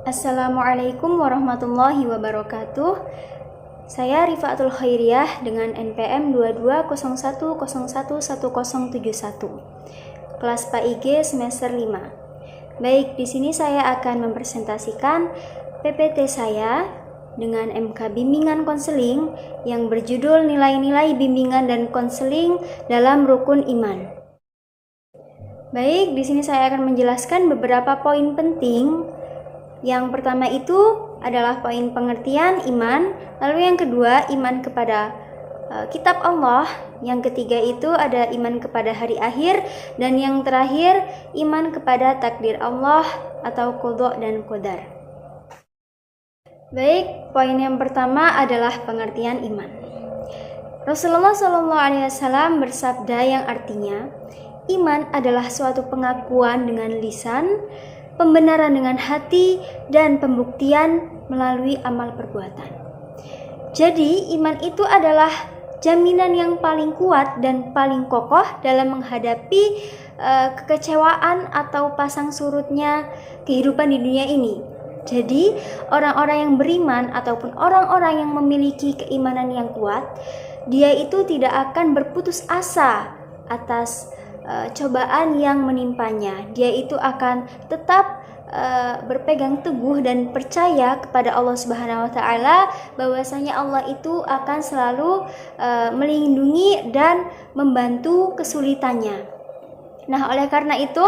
Assalamualaikum warahmatullahi wabarakatuh. Saya Rifaatul Khairiyah dengan NPM 2201011071, kelas PAIG semester 5. Baik, di sini saya akan mempresentasikan PPT saya dengan MK Bimbingan Konseling yang berjudul Nilai-nilai bimbingan dan konseling dalam rukun iman. Baik, di sini saya akan menjelaskan beberapa poin penting. Yang pertama itu adalah poin pengertian iman, lalu yang kedua iman kepada kitab Allah, yang ketiga itu ada iman kepada hari akhir, dan yang terakhir iman kepada takdir Allah atau qadha dan qadar. Baik, poin yang pertama adalah pengertian iman. Rasulullah SAW bersabda yang artinya, iman adalah suatu pengakuan dengan lisan, pembenaran dengan hati, dan pembuktian melalui amal perbuatan. Jadi, iman itu adalah jaminan yang paling kuat dan paling kokoh dalam menghadapi kekecewaan atau pasang surutnya kehidupan di dunia ini. Jadi, orang-orang yang beriman ataupun orang-orang yang memiliki keimanan yang kuat, dia itu tidak akan berputus asa atas cobaan yang menimpanya. Dia itu akan tetap berpegang teguh dan percaya kepada Allah Subhanahu wa taala bahwasanya Allah itu akan selalu melindungi dan membantu kesulitannya. Nah, oleh karena itu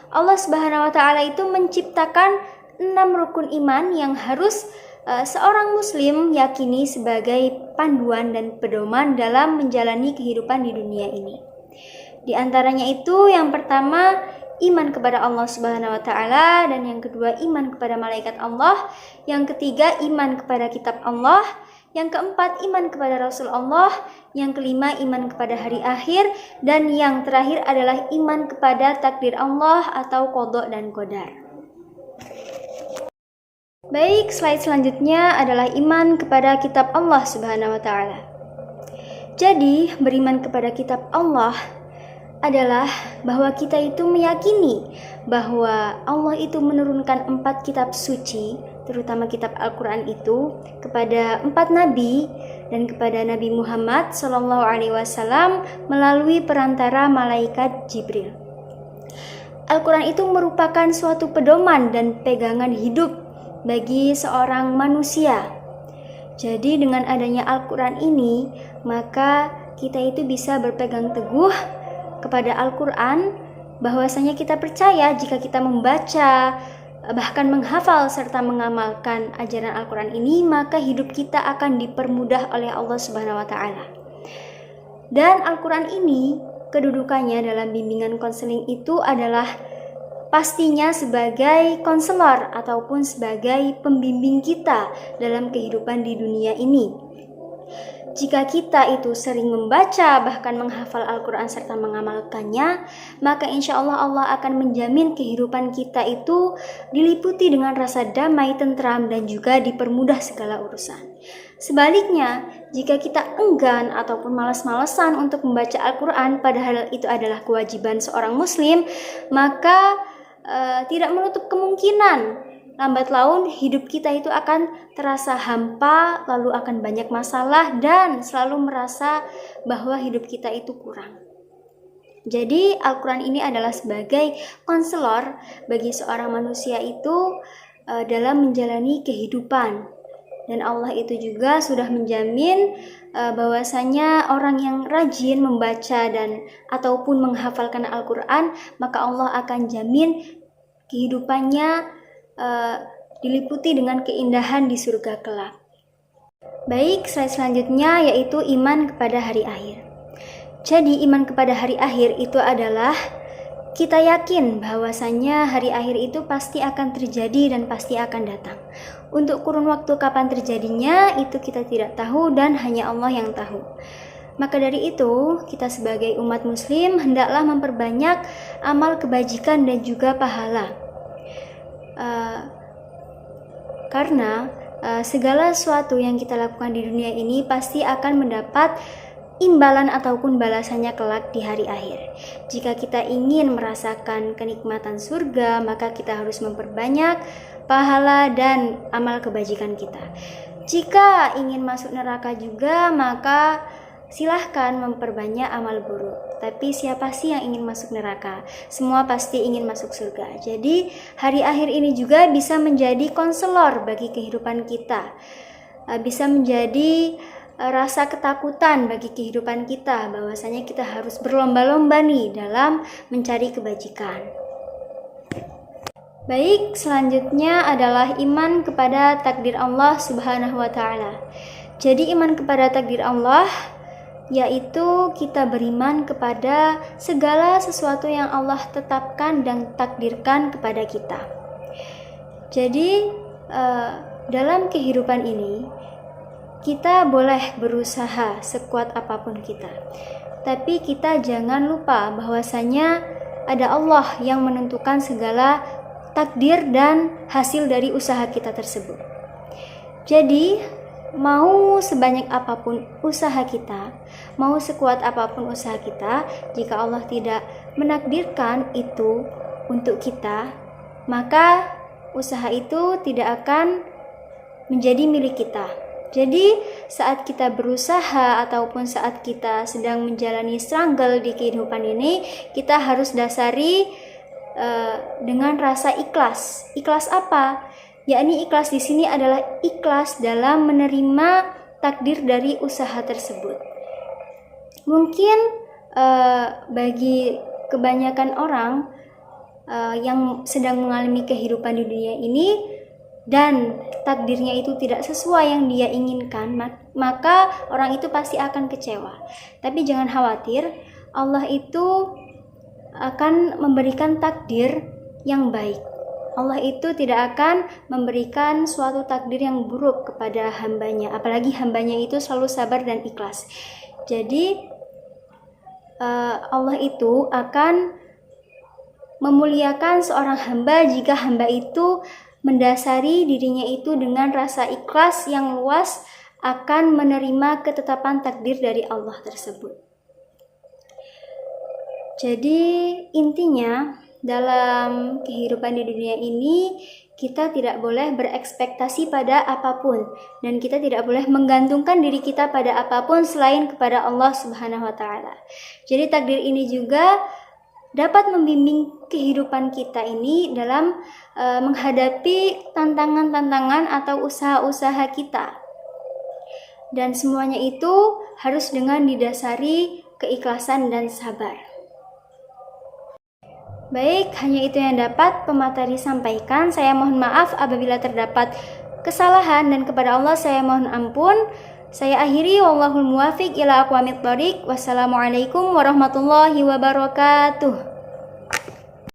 Allah Subhanahu wa taala itu menciptakan 6 rukun iman yang harus seorang muslim yakini sebagai panduan dan pedoman dalam menjalani kehidupan di dunia ini. Di antaranya itu yang pertama iman kepada Allah Subhanahu wa taala, dan yang kedua iman kepada malaikat Allah, yang ketiga iman kepada kitab Allah, yang keempat iman kepada Rasul Allah, yang kelima iman kepada hari akhir, dan yang terakhir adalah iman kepada takdir Allah atau qadha dan qadar. Baik, slide selanjutnya adalah iman kepada kitab Allah Subhanahu wa taala. Jadi, beriman kepada kitab Allah adalah bahwa kita itu meyakini bahwa Allah itu menurunkan 4 kitab suci, terutama kitab Al-Quran itu, kepada 4 nabi dan kepada Nabi Muhammad SAW melalui perantara malaikat Jibril. Al-Quran itu merupakan suatu pedoman dan pegangan hidup bagi seorang manusia. Jadi dengan adanya Al-Quran ini, maka kita itu bisa berpegang teguh kepada Al-Quran, bahwasanya kita percaya jika kita membaca, bahkan menghafal serta mengamalkan ajaran Al-Quran ini, maka hidup kita akan dipermudah oleh Allah Subhanahu wa taala. Dan Al-Quran ini kedudukannya dalam bimbingan konseling itu adalah pastinya sebagai konselor ataupun sebagai pembimbing kita dalam kehidupan di dunia ini. Jika kita itu sering membaca, bahkan menghafal Al-Quran serta mengamalkannya, maka insya Allah Allah akan menjamin kehidupan kita itu diliputi dengan rasa damai, tentram, dan juga dipermudah segala urusan. Sebaliknya, jika kita enggan ataupun malas-malesan untuk membaca Al-Quran, padahal itu adalah kewajiban seorang muslim, maka tidak menutup kemungkinan lambat laun hidup kita itu akan terasa hampa, lalu akan banyak masalah dan selalu merasa bahwa hidup kita itu kurang. Jadi Al-Quran ini adalah sebagai konselor bagi seorang manusia itu dalam menjalani kehidupan. Dan Allah itu juga sudah menjamin bahwasanya orang yang rajin membaca dan ataupun menghafalkan Al-Quran, maka Allah akan jamin kehidupannya diliputi dengan keindahan di surga kelak. Baik, slide selanjutnya yaitu iman kepada hari akhir. Jadi iman kepada hari akhir itu adalah kita yakin bahwasanya hari akhir itu pasti akan terjadi dan pasti akan datang. Untuk kurun waktu kapan terjadinya itu kita tidak tahu dan hanya Allah yang tahu. Maka dari itu, kita sebagai umat muslim hendaklah memperbanyak amal kebajikan dan juga pahala. Karena segala sesuatu yang kita lakukan di dunia ini pasti akan mendapat imbalan ataupun balasannya kelak di hari akhir. Jika kita ingin merasakan kenikmatan surga, maka kita harus memperbanyak pahala dan amal kebajikan kita. Jika ingin masuk neraka juga, maka silahkan memperbanyak amal buruk. Tapi siapa sih yang ingin masuk neraka? Semua pasti ingin masuk surga. Jadi hari akhir ini juga bisa menjadi konselor bagi kehidupan kita, bisa menjadi rasa ketakutan bagi kehidupan kita, bahwasanya kita harus berlomba-lomba nih dalam mencari kebajikan. Baik, selanjutnya adalah iman kepada takdir Allah Subhanahu wa Ta'ala. Jadi iman kepada takdir Allah yaitu kita beriman kepada segala sesuatu yang Allah tetapkan dan takdirkan kepada kita. Jadi dalam kehidupan ini kita boleh berusaha sekuat apapun kita, tapi kita jangan lupa bahwasanya ada Allah yang menentukan segala takdir dan hasil dari usaha kita tersebut. Jadi mau sebanyak apapun usaha kita, mau sekuat apapun usaha kita, jika Allah tidak menakdirkan itu untuk kita, maka usaha itu tidak akan menjadi milik kita. Jadi saat kita berusaha ataupun saat kita sedang menjalani struggle di kehidupan ini, kita harus dasari dengan rasa ikhlas. Ikhlas apa? Yakni ikhlas di sini adalah ikhlas dalam menerima takdir dari usaha tersebut. Mungkin bagi kebanyakan orang yang sedang mengalami kehidupan di dunia ini dan takdirnya itu tidak sesuai yang dia inginkan, maka orang itu pasti akan kecewa. Tapi jangan khawatir, Allah itu akan memberikan takdir yang baik. Allah itu tidak akan memberikan suatu takdir yang buruk kepada hambanya, apalagi hambanya itu selalu sabar dan ikhlas. Jadi Allah itu akan memuliakan seorang hamba jika hamba itu mendasari dirinya itu dengan rasa ikhlas yang luas akan menerima ketetapan takdir dari Allah tersebut. Jadi intinya dalam kehidupan di dunia ini kita tidak boleh berekspektasi pada apapun dan kita tidak boleh menggantungkan diri kita pada apapun selain kepada Allah Subhanahu wa Ta'ala. Jadi takdir ini juga dapat membimbing kehidupan kita ini dalam menghadapi tantangan-tantangan atau usaha-usaha kita. Dan semuanya itu harus dengan didasari keikhlasan dan sabar. Baik, hanya itu yang dapat pemateri sampaikan. Saya mohon maaf apabila terdapat kesalahan dan kepada Allah saya mohon ampun. Saya akhiri, wallahul muwafiq ila aqwamit thoriq. Wassalamualaikum warahmatullahi wabarakatuh.